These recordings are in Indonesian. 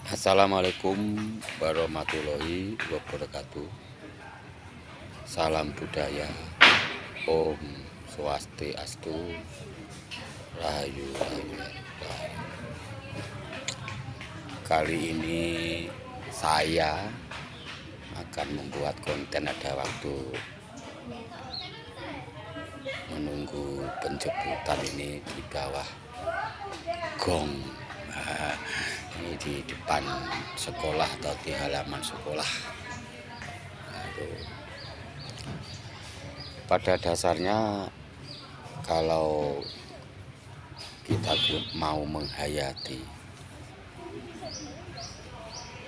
Assalamualaikum warahmatullahi wabarakatuh. Salam budaya. Om Swastiastu. Rahayu, rahayu, rahayu. Kali ini saya akan membuat konten ada waktu menunggu penjemputan ini di bawah gong. Ini di depan sekolah atau di halaman sekolah. Pada dasarnya kalau kita mau menghayati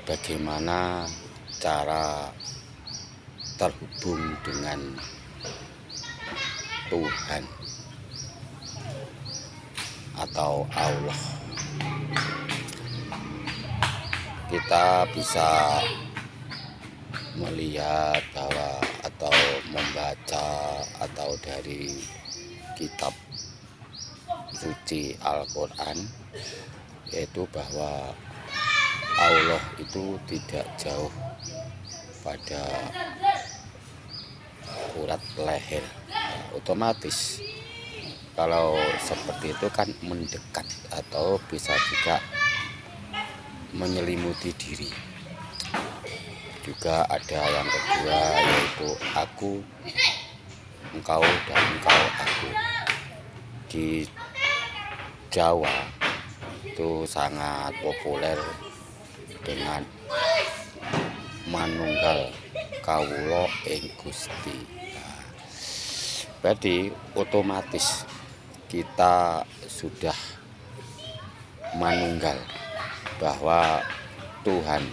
bagaimana cara terhubung dengan Tuhan atau Allah, kita bisa melihat bahwa atau membaca atau dari kitab suci Al-Quran, yaitu bahwa Allah itu tidak jauh pada urat leher. Otomatis kalau seperti itu kan mendekat atau bisa juga menyelimuti diri. Juga ada yang kedua, yaitu aku, engkau, dan engkau, aku. Di Jawa itu sangat populer dengan manunggal kawula ing Gusti. Jadi otomatis kita sudah manunggal bahwa Tuhan,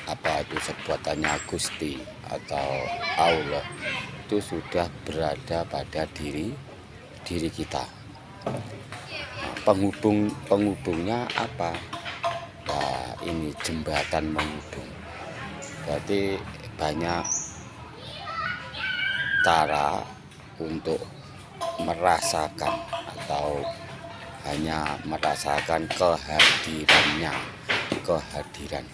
apa itu sebutannya Gusti atau Allah, itu sudah berada pada diri kita. Penghubungnya apa? Nah, ini jembatan menghubung. Berarti banyak cara untuk merasakan atau hanya merasakan kehadiran.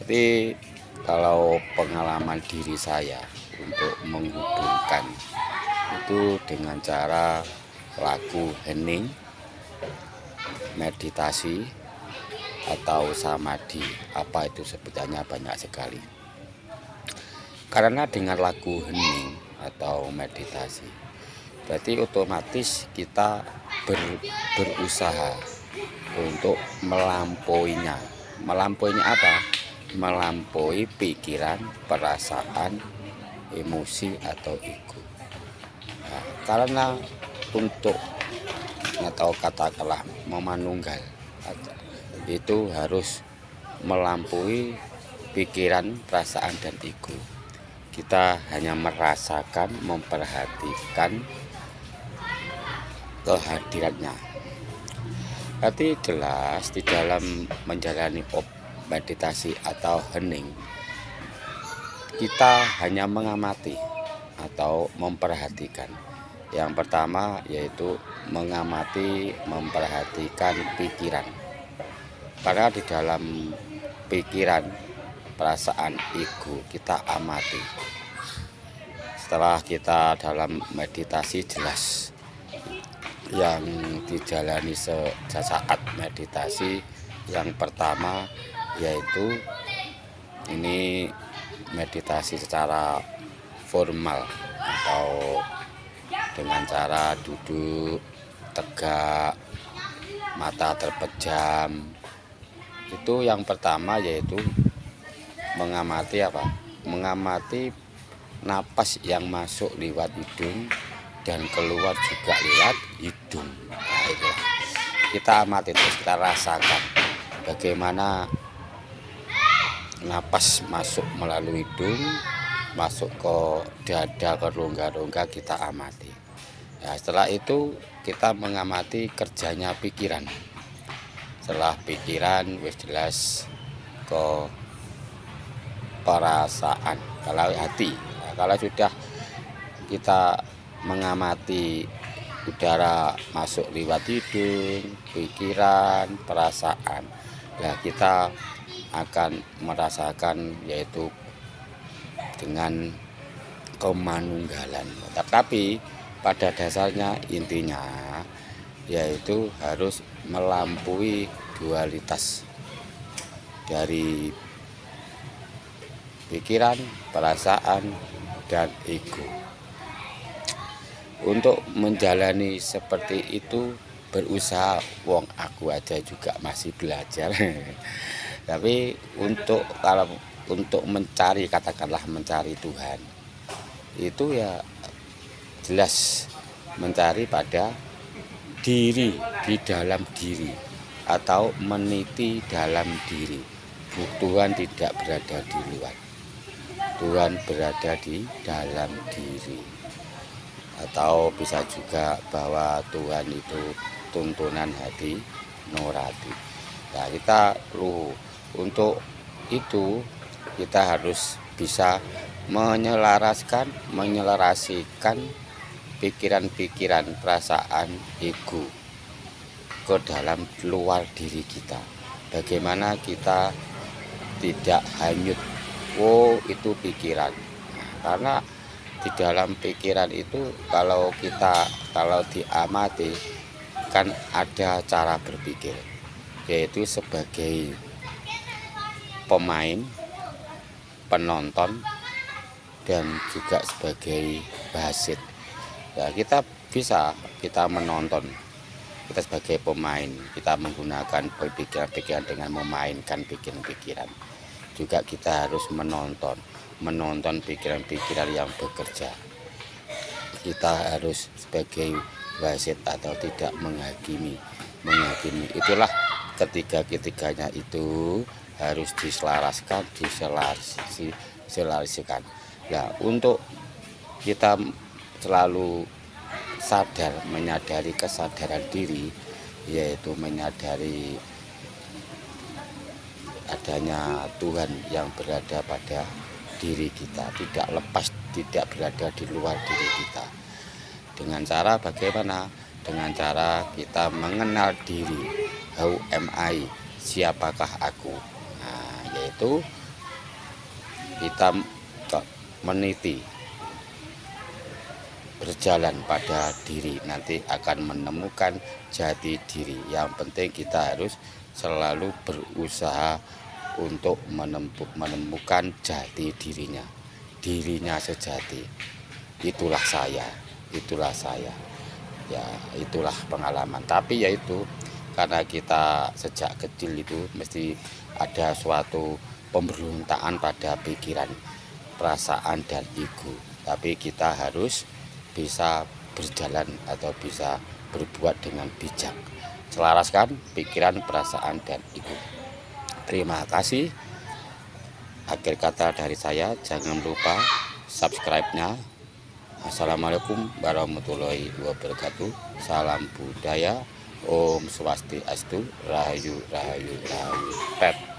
Jadi kalau pengalaman diri saya untuk menghubungkan itu dengan cara laku hening, meditasi, atau samadhi. Apa itu sebutannya banyak sekali. Karena dengan laku hening atau meditasi, berarti otomatis kita berusaha untuk melampauinya. Melampauinya apa? Melampaui pikiran, perasaan, emosi atau ego. Nah, karena untuk atau katakanlah memanunggal itu harus melampaui pikiran, perasaan, dan ego. Kita hanya merasakan, memperhatikan kehadirannya. Berarti jelas di dalam menjalani meditasi atau hening, kita hanya mengamati atau memperhatikan. Yang pertama yaitu mengamati, memperhatikan pikiran. Karena di dalam pikiran, perasaan, ego kita amati. Setelah kita dalam meditasi, jelas yang dijalani sesaat meditasi yang pertama yaitu ini meditasi secara formal atau dengan cara duduk tegak, mata terpejam. Itu yang pertama, yaitu mengamati apa? Mengamati napas yang masuk lewat hidung dan keluar juga lewat hidung. Nah, itulah. Kita amati terus, kita rasakan bagaimana napas masuk melalui hidung, masuk ke dada, ke rongga-rongga, kita amati. Ya, setelah itu kita mengamati kerjanya pikiran. Setelah pikiran wis jelas ke perasaan, kalau hati. Nah, kalau sudah kita mengamati udara masuk lewat hidung, pikiran, perasaan, Nah, kita akan merasakan yaitu dengan kemanunggalan. Tetapi pada dasarnya intinya yaitu harus melampaui dualitas dari pikiran, perasaan, dan ego. Untuk menjalani seperti itu berusaha, wong aku aja juga masih belajar. Tapi kalau untuk mencari, katakanlah mencari Tuhan, itu ya jelas mencari pada diri, di dalam diri, atau meniti dalam diri. Tuhan tidak berada di luar, Tuhan berada di dalam diri. Atau bisa juga bahwa Tuhan itu tuntunan hati nurani. Nah, kita perlu untuk itu kita harus bisa menyelarasikan pikiran-pikiran, perasaan, ego ke dalam luar diri kita. Bagaimana kita tidak hanyut, oh itu pikiran. Karena di dalam pikiran itu kalau diamati kan ada cara berpikir, yaitu sebagai pemain, penonton, dan juga sebagai wasit. Ya, kita menonton, kita sebagai pemain, kita menggunakan pikiran-pikiran dengan memainkan pikiran-pikiran. Juga kita harus menonton pikiran-pikiran yang bekerja. Kita harus sebagai wasit atau tidak menghakimi. Itulah ketiganya itu harus diselaraskan, diselarasikan. Nah, untuk kita selalu sadar, menyadari kesadaran diri, yaitu menyadari adanya Tuhan yang berada pada diri kita, tidak lepas, tidak berada di luar diri kita. Dengan cara bagaimana? Dengan cara kita mengenal diri. How am I? Siapakah aku? Nah, yaitu kita meniti, berjalan pada diri, nanti akan menemukan jati diri. Yang penting kita harus selalu berusaha untuk menemukan jati dirinya sejati. Itulah saya ya, itulah pengalaman. Tapi yaitu karena kita sejak kecil itu mesti ada suatu pemberontakan pada pikiran, perasaan, dan ego. Tapi kita harus bisa berjalan atau bisa berbuat dengan bijak, selaraskan pikiran, perasaan, dan ego. Terima kasih. Akhir kata dari saya, jangan lupa subscribe-nya. Assalamualaikum warahmatullahi wabarakatuh. Salam budaya. Om Swastiastu. Rahayu, rahayu, rahayu. Pet.